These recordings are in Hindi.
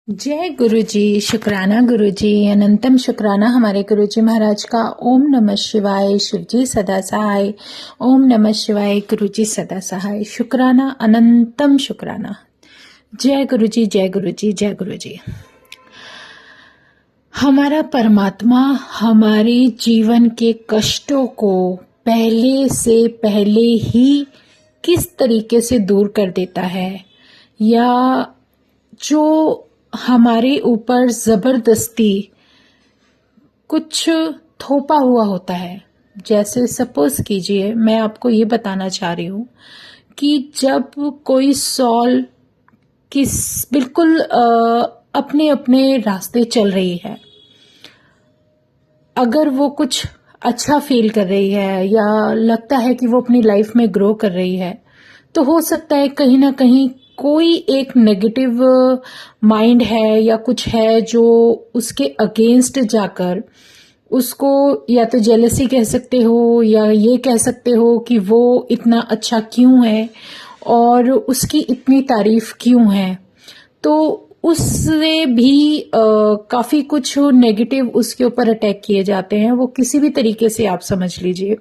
जय गुरु जी। शुक्राना गुरु जी, अनंतम शुक्राना हमारे गुरु जी महाराज का। ओम नमः शिवाय। शिव जी सदा सहाय। ओम नमः शिवाय। गुरु जी सदा सहाय। शुक्राना, अनंतम शुक्राना। जय गुरु जी, जय गुरु जी, जय गुरु जी। हमारा परमात्मा हमारे जीवन के कष्टों को पहले से पहले ही किस तरीके से दूर कर देता है, या जो हमारे ऊपर जबरदस्ती कुछ थोपा हुआ होता है। जैसे सपोज कीजिए, मैं आपको ये बताना चाह रही हूँ कि जब कोई सॉल बिल्कुल अपने अपने रास्ते चल रही है, अगर वो कुछ अच्छा फील कर रही है या लगता है कि वो अपनी लाइफ में ग्रो कर रही है, तो हो सकता है कहीं ना कहीं कोई एक नेगेटिव माइंड है या कुछ है जो उसके अगेंस्ट जाकर उसको या तो जेलसी कह सकते हो, या ये कह सकते हो कि वो इतना अच्छा क्यों है और उसकी इतनी तारीफ क्यों है। तो उससे भी काफी कुछ नेगेटिव उसके ऊपर अटैक किए जाते हैं। वो किसी भी तरीके से आप समझ लीजिए,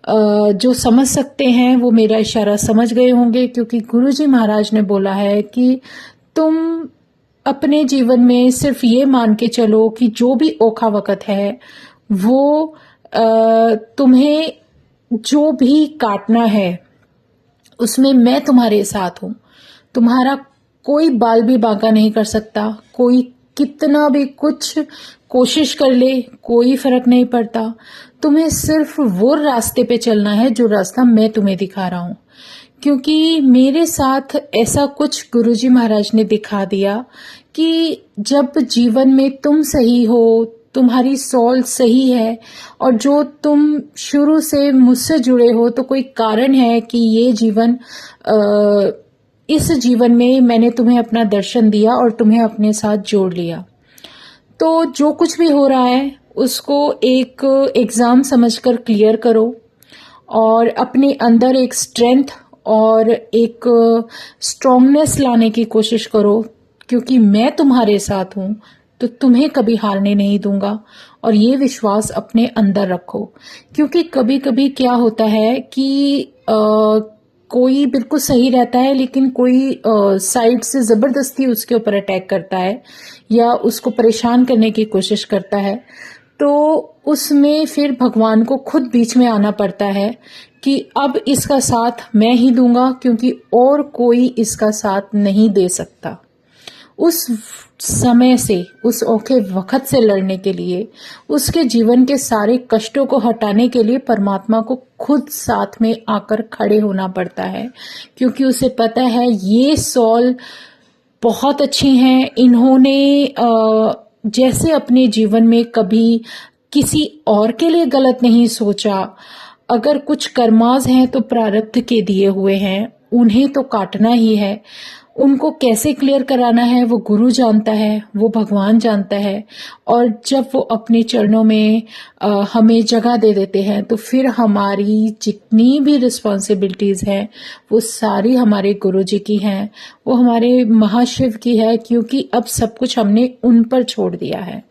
जो समझ सकते हैं वो मेरा इशारा समझ गए होंगे, क्योंकि गुरुजी महाराज ने बोला है कि तुम अपने जीवन में सिर्फ ये मान के चलो कि जो भी ओखा वक्त है वो तुम्हें जो भी काटना है उसमें मैं तुम्हारे साथ हूं। तुम्हारा कोई बाल भी बांका नहीं कर सकता, कोई कितना भी कुछ कोशिश कर ले, कोई फर्क नहीं पड़ता। तुम्हें सिर्फ वो रास्ते पे चलना है जो रास्ता मैं तुम्हें दिखा रहा हूं, क्योंकि मेरे साथ ऐसा कुछ गुरुजी महाराज ने दिखा दिया कि जब जीवन में तुम सही हो, तुम्हारी सोल सही है और जो तुम शुरू से मुझसे जुड़े हो, तो कोई कारण है कि ये जीवन इस जीवन में मैंने तुम्हें अपना दर्शन दिया और तुम्हें अपने साथ जोड़ लिया। तो जो कुछ भी हो रहा है उसको एक एग्जाम समझकर क्लियर करो और अपने अंदर एक स्ट्रेंथ और एक स्ट्रांगनेस लाने की कोशिश करो, क्योंकि मैं तुम्हारे साथ हूं तो तुम्हें कभी हारने नहीं दूंगा। और ये विश्वास अपने अंदर रखो, क्योंकि कभी कभी क्या होता है कि कोई बिल्कुल सही रहता है लेकिन कोई साइड से जबरदस्ती उसके ऊपर अटैक करता है या उसको परेशान करने की कोशिश करता है, तो उसमें फिर भगवान को खुद बीच में आना पड़ता है कि अब इसका साथ मैं ही दूंगा, क्योंकि और कोई इसका साथ नहीं दे सकता। उस समय से, उस औखे वक्त से लड़ने के लिए, उसके जीवन के सारे कष्टों को हटाने के लिए परमात्मा को खुद साथ में आकर खड़े होना पड़ता है, क्योंकि उसे पता है ये सॉल बहुत अच्छी हैं। इन्होंने जैसे अपने जीवन में कभी किसी और के लिए गलत नहीं सोचा। अगर कुछ कर्माज हैं तो प्रारब्ध के दिए हुए हैं, उन्हें तो काटना ही है। उनको कैसे क्लियर कराना है वो गुरु जानता है, वो भगवान जानता है। और जब वो अपने चरणों में हमें जगह दे देते हैं, तो फिर हमारी जितनी भी रिस्पॉन्सिबिलिटीज हैं वो सारी हमारे गुरु जी की हैं, वो हमारे महाशिव की है, क्योंकि अब सब कुछ हमने उन पर छोड़ दिया है।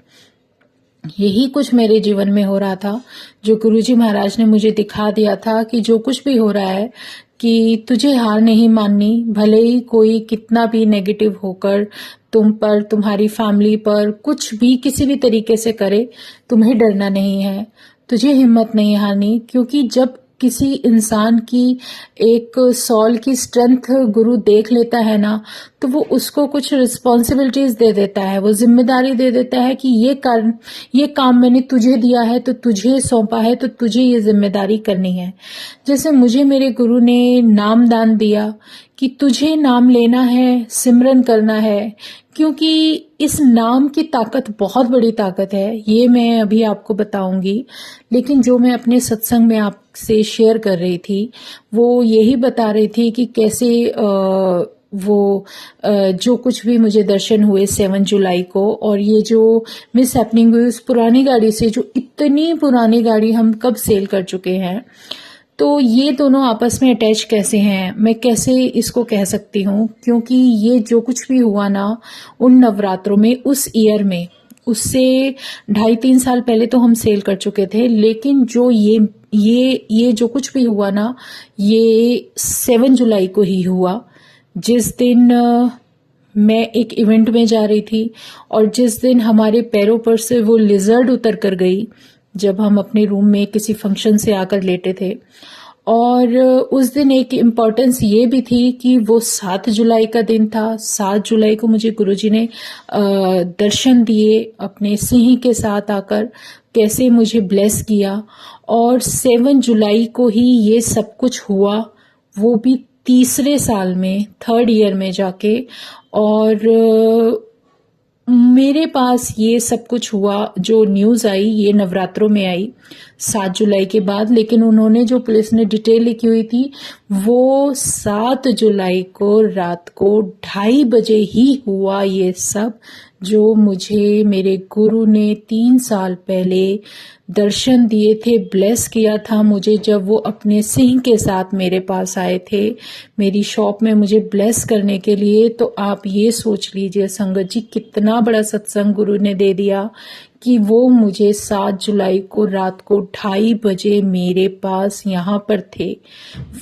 यही कुछ मेरे जीवन में हो रहा था, जो गुरुजी महाराज ने मुझे दिखा दिया था कि जो कुछ भी हो रहा है कि तुझे हार नहीं माननी। भले ही कोई कितना भी नेगेटिव होकर तुम पर, तुम्हारी फैमिली पर कुछ भी किसी भी तरीके से करे, तुम्हें डरना नहीं है, तुझे हिम्मत नहीं हारनी। क्योंकि जब किसी इंसान की एक सॉल की स्ट्रेंथ गुरु देख लेता है ना, तो वो उसको कुछ रिस्पॉन्सिबिलिटीज दे देता है, वो जिम्मेदारी दे देता है कि ये काम मैंने तुझे दिया है, तो तुझे सौंपा है, तो तुझे ये जिम्मेदारी करनी है। जैसे मुझे मेरे गुरु ने नाम दान दिया कि तुझे नाम लेना है, सिमरन करना है, क्योंकि इस नाम की ताकत बहुत बड़ी ताकत है। ये मैं अभी आपको बताऊंगी, लेकिन जो मैं अपने सत्संग में आपसे शेयर कर रही थी वो यही बता रही थी कि कैसे जो कुछ भी मुझे दर्शन हुए 7 जुलाई को, और ये जो मिस हैपनिंग हुई उस पुरानी गाड़ी से, जो इतनी पुरानी गाड़ी हम कब सेल कर चुके हैं, तो ये दोनों आपस में अटैच कैसे हैं, मैं कैसे इसको कह सकती हूँ, क्योंकि ये जो कुछ भी हुआ ना उन नवरात्रों में, उस ईयर में, उससे 2.5-3 साल पहले तो हम सेल कर चुके थे, लेकिन जो ये जो कुछ भी हुआ ना, ये 7 जुलाई को ही हुआ, जिस दिन मैं एक इवेंट में जा रही थी और जिस दिन हमारे पैरों पर से वो लिजर्ड उतर कर गई, जब हम अपने रूम में किसी फंक्शन से आकर लेटे थे। और उस दिन एक इम्पॉर्टेंस ये भी थी कि वो 7 जुलाई का दिन था। 7 जुलाई को मुझे गुरुजी ने दर्शन दिए अपने सिंह के साथ आकर, कैसे मुझे ब्लेस किया। और 7 जुलाई को ही ये सब कुछ हुआ, वो भी तीसरे साल में, 3rd ईयर में जाके। और मेरे पास ये सब कुछ हुआ, जो न्यूज़ आई ये नवरात्रों में आई 7 जुलाई के बाद, लेकिन उन्होंने जो पुलिस ने डिटेल लिखी हुई थी वो 7 जुलाई को रात को 2:30 बजे ही हुआ ये सब, जो मुझे मेरे गुरु ने 3 साल पहले दर्शन दिए थे, ब्लेस किया था मुझे, जब वो अपने सिंह के साथ मेरे पास आए थे मेरी शॉप में मुझे ब्लेस करने के लिए। तो आप ये सोच लीजिए संगत जी, कितना बड़ा सत्संग गुरु ने दे दिया कि वो मुझे 7 जुलाई को रात को 2:30 बजे मेरे पास यहाँ पर थे,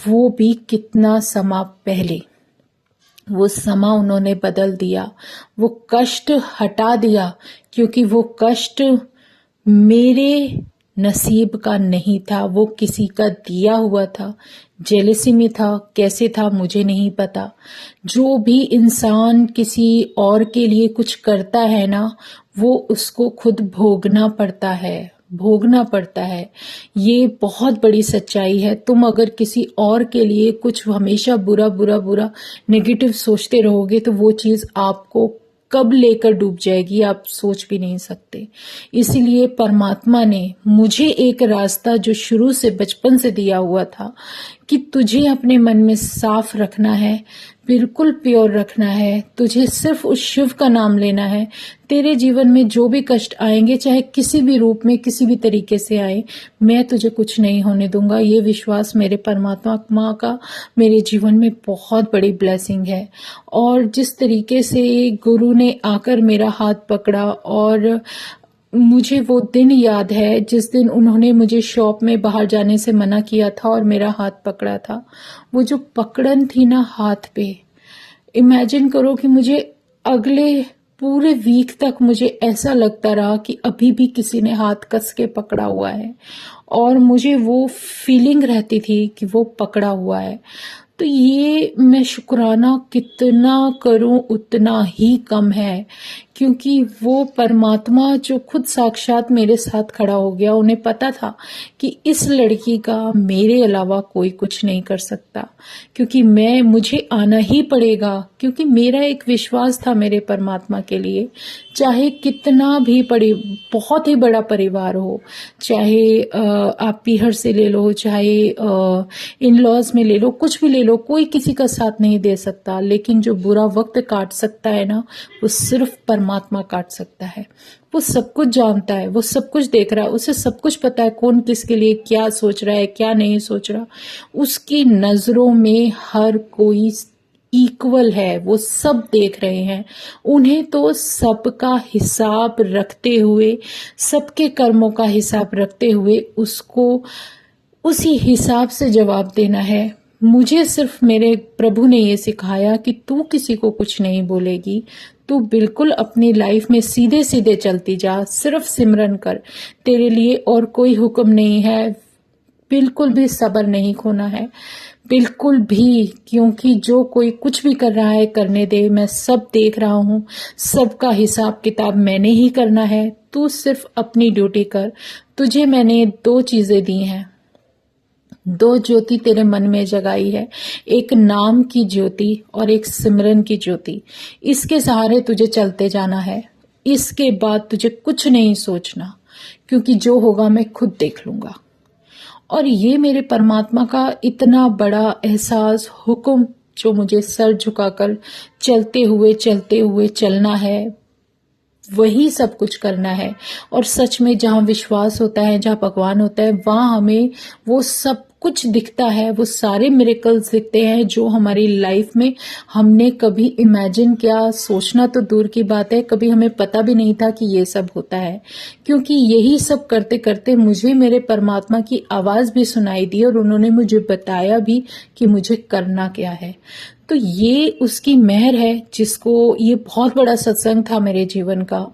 वो भी कितना समा पहले। वो समा उन्होंने बदल दिया, वो कष्ट हटा दिया, क्योंकि वो कष्ट मेरे नसीब का नहीं था, वो किसी का दिया हुआ था। जेलसी में था, कैसे था मुझे नहीं पता। जो भी इंसान किसी और के लिए कुछ करता है ना, वो उसको खुद भोगना पड़ता है, भोगना पड़ता है। ये बहुत बड़ी सच्चाई है। तुम अगर किसी और के लिए कुछ हमेशा बुरा बुरा बुरा नेगेटिव सोचते रहोगे तो वो चीज़ आपको कब लेकर डूब जाएगी आप सोच भी नहीं सकते। इसीलिए परमात्मा ने मुझे एक रास्ता जो शुरू से बचपन से दिया हुआ था कि तुझे अपने मन में साफ रखना है, बिल्कुल प्योर रखना है, तुझे सिर्फ उस शिव का नाम लेना है। तेरे जीवन में जो भी कष्ट आएंगे, चाहे किसी भी रूप में किसी भी तरीके से आए, मैं तुझे कुछ नहीं होने दूंगा। ये विश्वास मेरे परमात्मा माँ का मेरे जीवन में बहुत बड़ी ब्लेसिंग है। और जिस तरीके से गुरु ने आकर मेरा हाथ पकड़ा, और मुझे वो दिन याद है जिस दिन उन्होंने मुझे शॉप में बाहर जाने से मना किया था और मेरा हाथ पकड़ा था। वो जो पकड़न थी ना हाथ पे, इमेजिन करो कि मुझे अगले पूरे वीक तक मुझे ऐसा लगता रहा कि अभी भी किसी ने हाथ कस के पकड़ा हुआ है, और मुझे वो फीलिंग रहती थी कि वो पकड़ा हुआ है। तो ये मैं शुक्राना कितना करूं उतना ही कम है, क्योंकि वो परमात्मा जो खुद साक्षात मेरे साथ खड़ा हो गया, उन्हें पता था कि इस लड़की का मेरे अलावा कोई कुछ नहीं कर सकता, क्योंकि मुझे आना ही पड़ेगा, क्योंकि मेरा एक विश्वास था मेरे परमात्मा के लिए। चाहे कितना भी बहुत ही बड़ा परिवार हो, चाहे आप पीहर से ले लो, चाहे इन लॉज में ले लो, कुछ भी ले लो, कोई किसी का साथ नहीं दे सकता, लेकिन जो बुरा वक्त काट सकता है ना, वो सिर्फ परमात्मा काट सकता है। वो सब कुछ जानता है, वो सब कुछ देख रहा है, उसे सब कुछ पता है कौन किसके लिए क्या सोच रहा है, क्या नहीं सोच रहा। उसकी नजरों में हर कोई इक्वल है, वो सब देख रहे हैं। उन्हें तो सबका हिसाब रखते हुए, सबके कर्मों का हिसाब रखते हुए उसको उसी हिसाब से जवाब देना है। मुझे सिर्फ मेरे प्रभु ने ये सिखाया कि तू किसी को कुछ नहीं बोलेगी, तू बिल्कुल अपनी लाइफ में सीधे सीधे चलती जा, सिर्फ सिमरन कर, तेरे लिए और कोई हुक्म नहीं है। बिल्कुल भी सब्र नहीं खोना है, बिल्कुल भी, क्योंकि जो कोई कुछ भी कर रहा है करने दे, मैं सब देख रहा हूँ, सबका हिसाब किताब मैंने ही करना है। तू सिर्फ अपनी ड्यूटी कर। तुझे मैंने 2 चीजें दी हैं, 2 ज्योति तेरे मन में जगाई है, एक नाम की ज्योति और एक सिमरन की ज्योति। इसके सहारे तुझे चलते जाना है, इसके बाद तुझे कुछ नहीं सोचना, क्योंकि जो होगा मैं खुद देख लूंगा। और ये मेरे परमात्मा का इतना बड़ा एहसास, हुक्म, जो मुझे सर झुकाकर चलते हुए चलना है, वही सब कुछ करना है। और सच में जहाँ विश्वास होता है, जहाँ भगवान होता है, वहाँ हमें वो सब कुछ दिखता है वो सारे मिरेकल्स दिखते हैं जो हमारी लाइफ में हमने कभी इमेजिन किया, सोचना तो दूर की बात है, कभी हमें पता भी नहीं था कि ये सब होता है। क्योंकि यही सब करते करते मुझे मेरे परमात्मा की आवाज भी सुनाई दी और उन्होंने मुझे बताया भी कि मुझे करना क्या है। तो ये उसकी मेहर है, जिसको ये बहुत बड़ा सत्संग था मेरे जीवन का,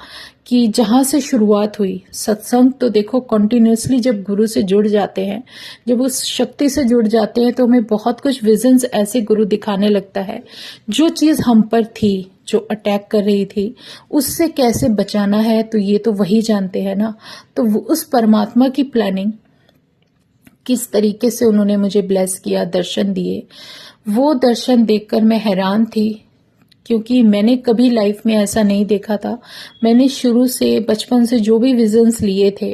कि जहां से शुरुआत हुई सत्संग। तो देखो कंटिन्यूअसली जब गुरु से जुड़ जाते हैं, जब उस शक्ति से जुड़ जाते हैं, तो हमें बहुत कुछ विजन्स ऐसे गुरु दिखाने लगता है। जो चीज हम पर थी, जो अटैक कर रही थी, उससे कैसे बचाना है, तो ये तो वही जानते हैं ना। तो उस परमात्मा की प्लानिंग किस तरीके से उन्होंने मुझे ब्लेस किया, दर्शन दिए, वो दर्शन देखकर मैं हैरान थी। क्योंकि मैंने कभी लाइफ में ऐसा नहीं देखा था। मैंने शुरू से बचपन से जो भी विजन्स लिए थे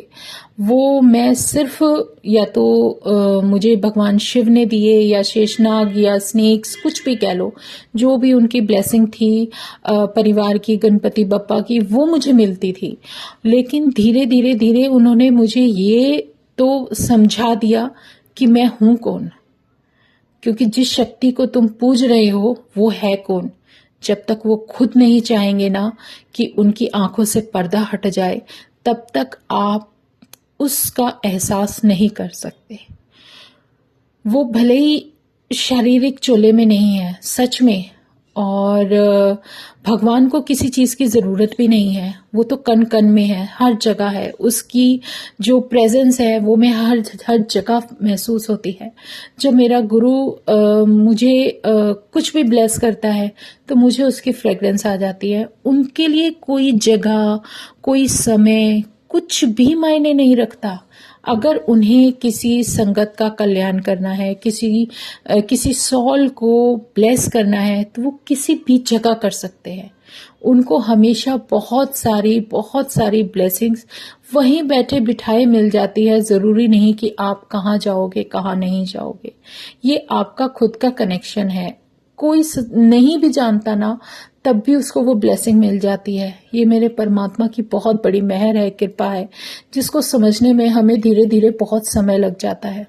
वो मैं सिर्फ या तो मुझे भगवान शिव ने दिए, या शेषनाग, या स्नेक्स, कुछ भी कह लो, जो भी उनकी ब्लेसिंग थी परिवार की, गणपति बप्पा की, वो मुझे मिलती थी। लेकिन धीरे धीरे धीरे उन्होंने मुझे ये तो समझा दिया कि मैं हूं कौन। क्योंकि जिस शक्ति को तुम पूज रहे हो वो है कौन। जब तक वो खुद नहीं चाहेंगे ना कि उनकी आंखों से पर्दा हट जाए, तब तक आप उसका एहसास नहीं कर सकते। वो भले ही शारीरिक चोले में नहीं है, सच में, और भगवान को किसी चीज की जरूरत भी नहीं है। वो तो कण कण में है, हर जगह है। उसकी जो प्रेजेंस है वो मैं हर जगह महसूस होती है। जब मेरा गुरु मुझे कुछ भी ब्लेस करता है तो मुझे उसकी फ्रेग्रेंस आ जाती है। उनके लिए कोई जगह, कोई समय, कुछ भी मायने नहीं रखता। अगर उन्हें किसी संगत का कल्याण करना है, किसी सॉल को ब्लेस करना है, तो वो किसी भी जगह कर सकते हैं। उनको हमेशा बहुत सारी ब्लेसिंग्स वहीं बैठे बिठाए मिल जाती है। जरूरी नहीं कि आप कहाँ जाओगे, कहाँ नहीं जाओगे। ये आपका खुद का कनेक्शन है। कोई नहीं भी जानता ना, तब भी उसको वो ब्लेसिंग मिल जाती है। ये मेरे परमात्मा की बहुत बड़ी मेहर है, कृपा है, जिसको समझने में हमें धीरे धीरे बहुत समय लग जाता है।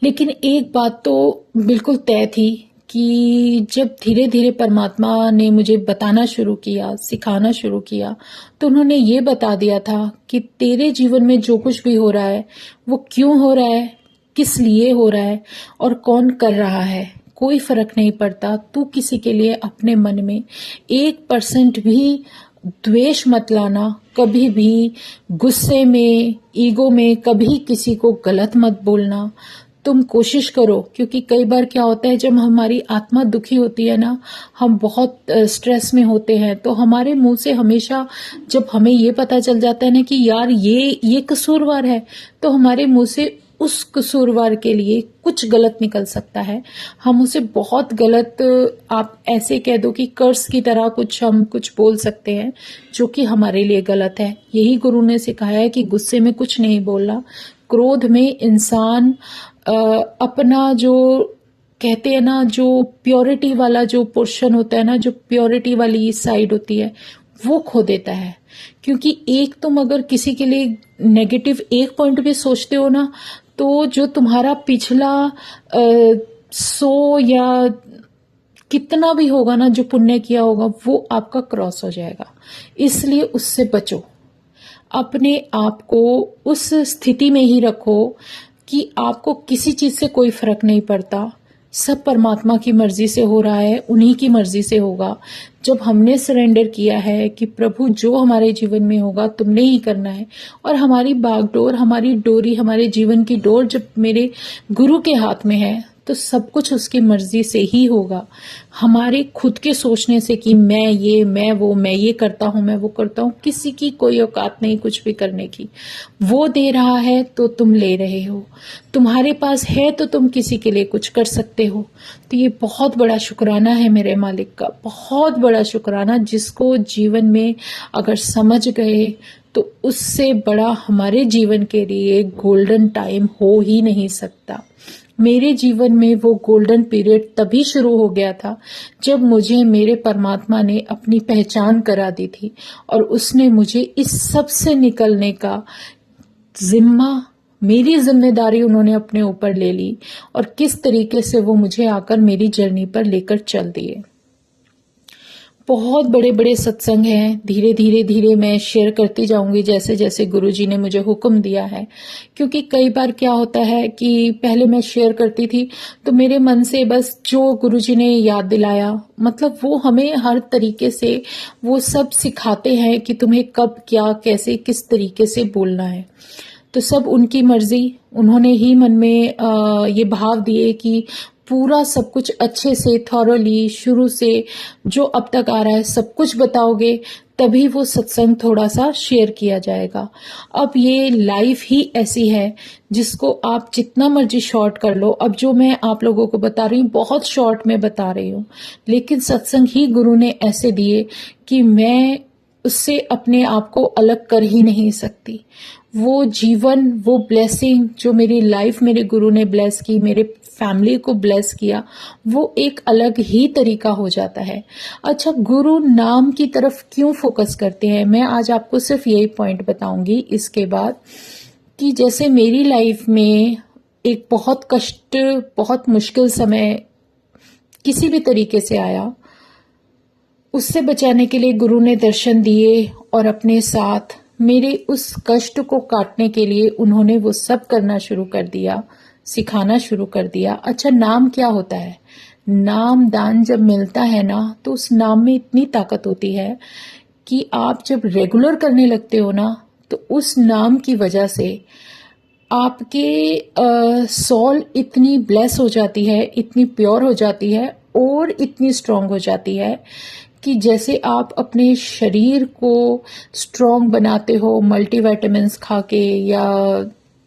लेकिन एक बात तो बिल्कुल तय थी कि जब धीरे धीरे परमात्मा ने मुझे बताना शुरू किया, सिखाना शुरू किया, तो उन्होंने ये बता दिया था कि तेरे जीवन में जो कुछ भी हो रहा है वो क्यों हो रहा है, किस लिए हो रहा है और कौन कर रहा है, कोई फर्क नहीं पड़ता। तू किसी के लिए अपने मन में 1% भी द्वेष मत लाना। कभी भी गुस्से में, ईगो में कभी किसी को गलत मत बोलना। तुम कोशिश करो, क्योंकि कई बार क्या होता है, जब हमारी आत्मा दुखी होती है ना, हम बहुत स्ट्रेस में होते हैं, तो हमारे मुंह से हमेशा, जब हमें ये पता चल जाता है ना कि यार ये कसूरवार है, तो हमारे मुंह से उस कसूरवार के लिए कुछ गलत निकल सकता है। हम उसे बहुत गलत, आप ऐसे कह दो कि कर्स की तरह हम कुछ बोल सकते हैं, जो कि हमारे लिए गलत है। यही गुरु ने सिखाया है कि गुस्से में कुछ नहीं बोलना। क्रोध में इंसान अपना, जो कहते हैं ना, जो प्योरिटी वाला जो पोर्शन होता है ना, जो प्योरिटी वाली साइड होती है, वो खो देता है। क्योंकि एक तुम अगर किसी के लिए नेगेटिव एक पॉइंट भी सोचते हो ना, तो जो तुम्हारा पिछला 100 या कितना भी होगा ना, जो पुण्य किया होगा, वो आपका क्रॉस हो जाएगा। इसलिए उससे बचो। अपने आप को उस स्थिति में ही रखो कि आपको किसी चीज से कोई फर्क नहीं पड़ता। सब परमात्मा की मर्जी से हो रहा है, उन्हीं की मर्जी से होगा। जब हमने सरेंडर किया है कि प्रभु जो हमारे जीवन में होगा तुमने ही करना है, और हमारी बागडोर, हमारी डोरी, हमारे जीवन की डोर जब मेरे गुरु के हाथ में है, तो सब कुछ उसकी मर्जी से ही होगा। हमारे खुद के सोचने से कि मैं ये, मैं वो, मैं ये करता हूं, मैं वो करता हूं, किसी की कोई औकात नहीं कुछ भी करने की। वो दे रहा है तो तुम ले रहे हो, तुम्हारे पास है तो तुम किसी के लिए कुछ कर सकते हो। तो ये बहुत बड़ा शुक्राना है मेरे मालिक का, बहुत बड़ा शुक्राना, जिसको जीवन में अगर समझ गए तो उससे बड़ा हमारे जीवन के लिए गोल्डन टाइम हो ही नहीं सकता। मेरे जीवन में वो गोल्डन पीरियड तभी शुरू हो गया था जब मुझे मेरे परमात्मा ने अपनी पहचान करा दी थी, और उसने मुझे इस सब से निकलने का जिम्मा मेरी जिम्मेदारी उन्होंने अपने ऊपर ले ली और किस तरीके से वो मुझे आकर मेरी जर्नी पर लेकर चल दिए। बहुत बड़े बड़े सत्संग हैं, धीरे धीरे धीरे मैं शेयर करती जाऊंगी जैसे जैसे गुरुजी ने मुझे हुक्म दिया है। क्योंकि कई बार क्या होता है कि पहले मैं शेयर करती थी तो मेरे मन से बस जो गुरुजी ने याद दिलाया, मतलब वो हमें हर तरीके से वो सब सिखाते हैं कि तुम्हें कब क्या कैसे किस तरीके से बोलना है। तो सब उनकी मर्जी, उन्होंने ही मन में ये भाव दिए कि पूरा सब कुछ अच्छे से थॉरली शुरू से जो अब तक आ रहा है सब कुछ बताओगे, तभी वो सत्संग थोड़ा सा शेयर किया जाएगा। अब ये लाइफ ही ऐसी है जिसको आप जितना मर्जी शॉर्ट कर लो। अब जो मैं आप लोगों को बता रही हूँ बहुत शॉर्ट में बता रही हूँ, लेकिन सत्संग ही गुरु ने ऐसे दिए कि मैं उससे अपने आप को अलग कर ही नहीं सकती। वो जीवन, वो ब्लेसिंग जो मेरी लाइफ मेरे गुरु ने ब्लेस की, मेरे फैमिली को ब्लेस किया, वो एक अलग ही तरीका हो जाता है। अच्छा, गुरु नाम की तरफ क्यों फोकस करते हैं, मैं आज आपको सिर्फ यही पॉइंट बताऊंगी इसके बाद, कि जैसे मेरी लाइफ में एक बहुत कष्ट, बहुत मुश्किल समय किसी भी तरीके से आया, उससे बचाने के लिए गुरु ने दर्शन दिए और अपने साथ मेरे उस कष्ट को काटने के लिए उन्होंने वो सब करना शुरू कर दिया, सिखाना शुरू कर दिया। अच्छा, नाम क्या होता है? नाम दान जब मिलता है ना, तो उस नाम में इतनी ताकत होती है कि आप जब रेगुलर करने लगते हो ना, तो उस नाम की वजह से आपके सोल इतनी ब्लेस हो जाती है, इतनी प्योर हो जाती है और इतनी स्ट्रांग हो जाती है कि जैसे आप अपने शरीर को स्ट्रांग बनाते हो मल्टीविटामिन्स खा के या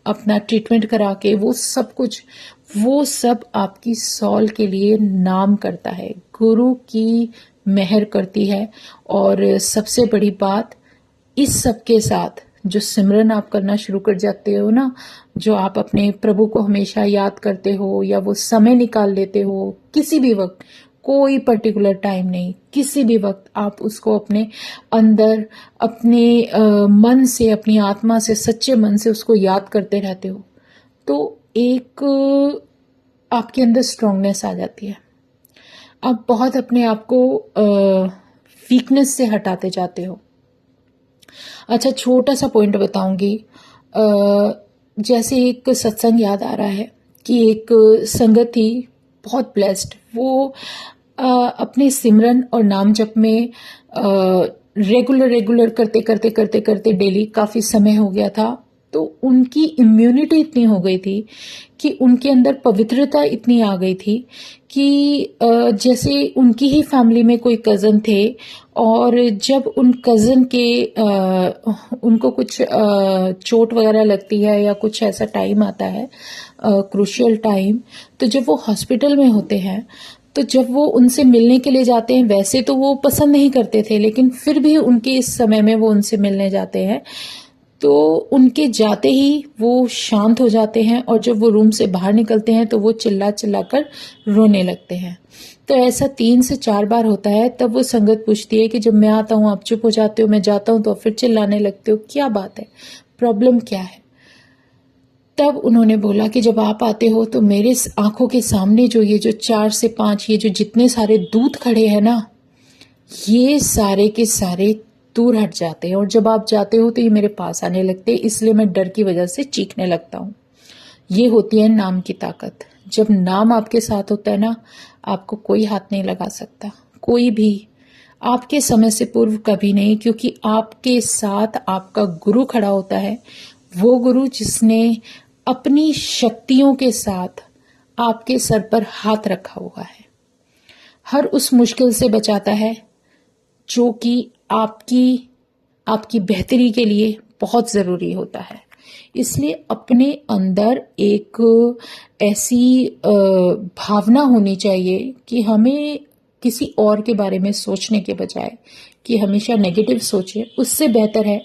अपना ट्रीटमेंट करा के, वो सब कुछ, वो सब आपकी सॉल के लिए नाम करता है, गुरु की मेहर करती है। और सबसे बड़ी बात, इस सब के साथ जो सिमरन आप करना शुरू कर जाते हो ना, जो आप अपने प्रभु को हमेशा याद करते हो या वो समय निकाल लेते हो किसी भी वक्त, कोई पर्टिकुलर टाइम नहीं, किसी भी वक्त आप उसको अपने अंदर अपने मन से, अपनी आत्मा से, सच्चे मन से उसको याद करते रहते हो, तो एक आपके अंदर स्ट्रांगनेस आ जाती है। आप बहुत अपने आप को वीकनेस से हटाते जाते हो। अच्छा, छोटा सा पॉइंट बताऊंगी। जैसे एक सत्संग याद आ रहा है कि एक संगत थी, बहुत ब्लेस्ड, वो अपने सिमरन और नाम जप में रेगुलर करते करते करते करते डेली काफी समय हो गया था, तो उनकी इम्यूनिटी इतनी हो गई थी कि उनके अंदर पवित्रता इतनी आ गई थी कि जैसे उनकी ही फैमिली में कोई कज़न थे और जब उन कज़न के उनको कुछ चोट वगैरह लगती है या कुछ ऐसा टाइम आता है क्रूशियल टाइम, तो जब वो हॉस्पिटल में होते हैं, तो जब वो उनसे मिलने के लिए जाते हैं, वैसे तो वो पसंद नहीं करते थे, लेकिन फिर भी उनके इस समय में वो उनसे मिलने जाते हैं, तो उनके जाते ही वो शांत हो जाते हैं और जब वो रूम से बाहर निकलते हैं तो वो चिल्ला चिल्ला कर रोने लगते हैं। तो ऐसा 3 से 4 बार होता है। तब वो संगत पूछती है कि जब मैं आता हूँ आप चुप हो जाते हो, मैं जाता हूँ तो फिर चिल्लाने लगते हो, क्या बात है, प्रॉब्लम क्या है? तब उन्होंने बोला कि जब आप आते हो तो मेरे आंखों के सामने जो ये जो 4 से 5 ये जो जितने सारे दूत खड़े हैं ना, ये सारे के सारे दूर हट जाते हैं और जब आप जाते हो तो ये मेरे पास आने लगते हैं, इसलिए मैं डर की वजह से चीखने लगता हूँ। ये होती है नाम की ताकत। जब नाम आपके साथ होता है ना, आपको कोई हाथ नहीं लगा सकता, कोई भी, आपके समय से पूर्व कभी नहीं, क्योंकि आपके साथ आपका गुरु खड़ा होता है, वो गुरु जिसने अपनी शक्तियों के साथ आपके सर पर हाथ रखा हुआ है, हर उस मुश्किल से बचाता है जो कि आपकी बेहतरी के लिए बहुत जरूरी होता है। इसलिए अपने अंदर एक ऐसी भावना होनी चाहिए कि हमें किसी और के बारे में सोचने के बजाय कि हमेशा नेगेटिव सोचें, उससे बेहतर है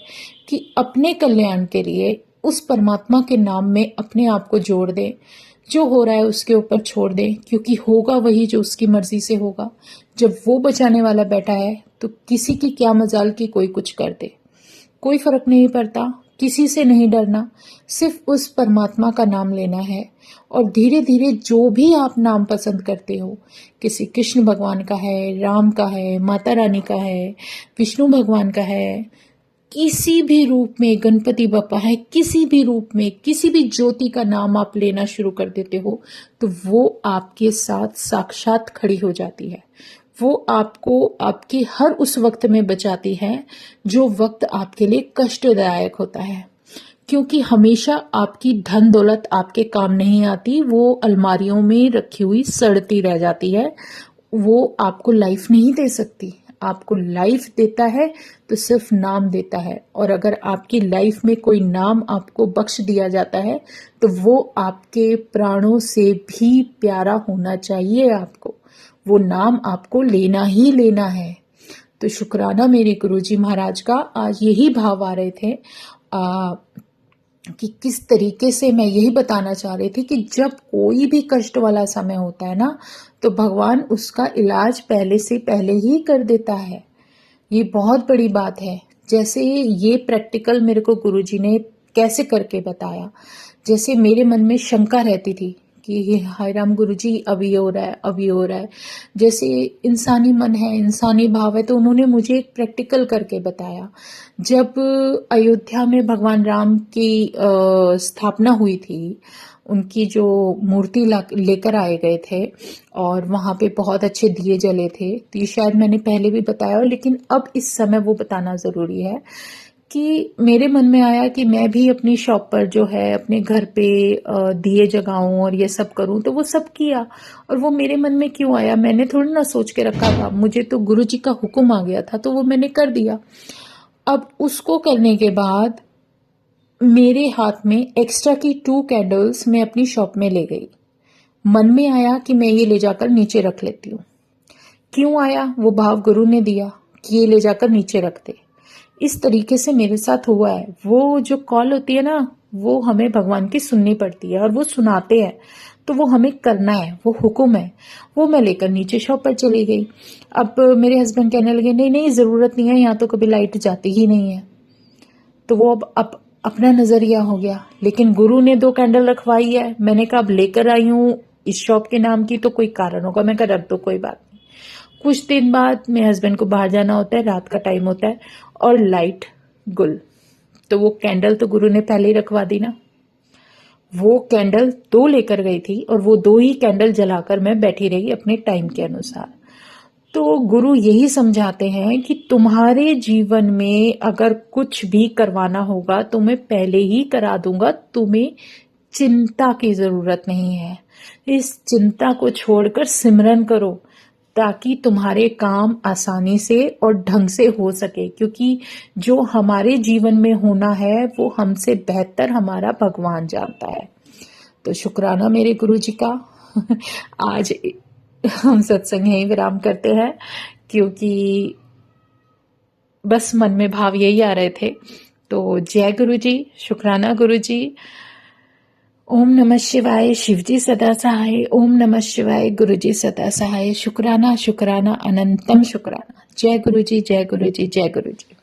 कि अपने कल्याण के लिए उस परमात्मा के नाम में अपने आप को जोड़ दें, जो हो रहा है उसके ऊपर छोड़ दें, क्योंकि होगा वही जो उसकी मर्जी से होगा। जब वो बचाने वाला बैठा है तो किसी की क्या मजाल की कोई कुछ कर दे, कोई फर्क नहीं पड़ता। किसी से नहीं डरना, सिर्फ उस परमात्मा का नाम लेना है। और धीरे धीरे जो भी आप नाम पसंद करते हो, किसी कृष्ण भगवान का है, राम का है, माता रानी का है, विष्णु भगवान का है, किसी भी रूप में, गणपति बप्पा है, किसी भी रूप में, किसी भी ज्योति का नाम आप लेना शुरू कर देते हो, तो वो आपके साथ साक्षात खड़ी हो जाती है। वो आपको आपके हर उस वक्त में बचाती है जो वक्त आपके लिए कष्टदायक होता है। क्योंकि हमेशा आपकी धन दौलत आपके काम नहीं आती, वो अलमारियों में रखी हुई सड़ती रह जाती है। वो आपको लाइफ नहीं दे सकती। आपको लाइफ देता है तो सिर्फ नाम देता है। और अगर आपकी लाइफ में कोई नाम आपको बख्श दिया जाता है तो वो आपके प्राणों से भी प्यारा होना चाहिए। आपको वो नाम आपको लेना ही लेना है। तो शुक्राना मेरे गुरुजी महाराज का। आज यही भाव आ रहे थे कि किस तरीके से मैं यही बताना चाह रही थी कि जब कोई भी कष्ट वाला समय होता है ना, तो भगवान उसका इलाज पहले से पहले ही कर देता है। ये बहुत बड़ी बात है। जैसे ये प्रैक्टिकल मेरे को गुरुजी ने कैसे करके बताया। जैसे मेरे मन में शंका रहती थी कि हाय राम गुरुजी, अब ये हो रहा है, अब ये हो रहा है। जैसे इंसानी मन है, इंसानी भाव है, तो उन्होंने मुझे एक प्रैक्टिकल करके बताया। जब अयोध्या में भगवान राम की स्थापना हुई थी, उनकी जो मूर्ति लेकर आए गए थे और वहां पे बहुत अच्छे दिए जले थे। तो ये शायद मैंने पहले भी बताया, लेकिन अब इस समय वो बताना जरूरी है कि मेरे मन में आया कि मैं भी अपनी शॉप पर जो है, अपने घर पे दिए जगाऊं और ये सब करूं। तो वो सब किया। और वो मेरे मन में क्यों आया? मैंने थोड़ी ना सोच के रखा था, मुझे तो गुरुजी का हुक्म आ गया था, तो वो मैंने कर दिया। अब उसको करने के बाद मेरे हाथ में एक्स्ट्रा की 2 कैंडल्स मैं अपनी शॉप में ले गई। मन में आया कि मैं ये ले जाकर नीचे रख लेती हूँ। क्यों आया? वो भाव गुरु ने दिया कि ये ले जाकर नीचे रख दे। इस तरीके से मेरे साथ हुआ है। वो जो कॉल होती है ना, वो हमें भगवान की सुननी पड़ती है और वो सुनाते हैं, तो वो हमें करना है, वो हुक्म है। वो मैं लेकर नीचे शॉप पर चली गई। अब मेरे हस्बैंड कहने लगे नहीं नहीं, जरूरत नहीं है, यहाँ तो कभी लाइट जाती ही नहीं है। तो वो अब अपना नजरिया हो गया। लेकिन गुरु ने 2 कैंडल रखवाई है। मैंने कहा अब लेकर आई हूँ इस शॉप के नाम की, तो कोई कारण होगा। मैं कहा रख दो, कोई बात नहीं। कुछ दिन बाद मेरे हस्बैंड को बाहर जाना होता है, रात का टाइम होता है और लाइट गुल। तो वो कैंडल तो गुरु ने पहले ही रखवा दी ना। वो कैंडल 2 लेकर गई थी और वो 2 ही कैंडल जलाकर मैं बैठी रही अपने टाइम के अनुसार। तो गुरु यही समझाते हैं कि तुम्हारे जीवन में अगर कुछ भी करवाना होगा तो मैं पहले ही करा दूंगा। तुम्हें चिंता की जरूरत नहीं है। इस चिंता को छोड़कर सिमरन करो ताकि तुम्हारे काम आसानी से और ढंग से हो सके। क्योंकि जो हमारे जीवन में होना है वो हमसे बेहतर हमारा भगवान जानता है। तो शुक्राना मेरे गुरुजी का। आज हम सत्संग यही विराम करते हैं, क्योंकि बस मन में भाव यही आ रहे थे। तो जय गुरुजी, शुक्राना गुरुजी। ओम नमः शिवाय, शिवजी सदा सहाय। ओम नमः शिवाय, गुरुजी सदा सहाय। शुक्राना शुक्राना अनंतम शुक्राना। जय गुरुजी, जय गुरुजी, जय गुरुजी।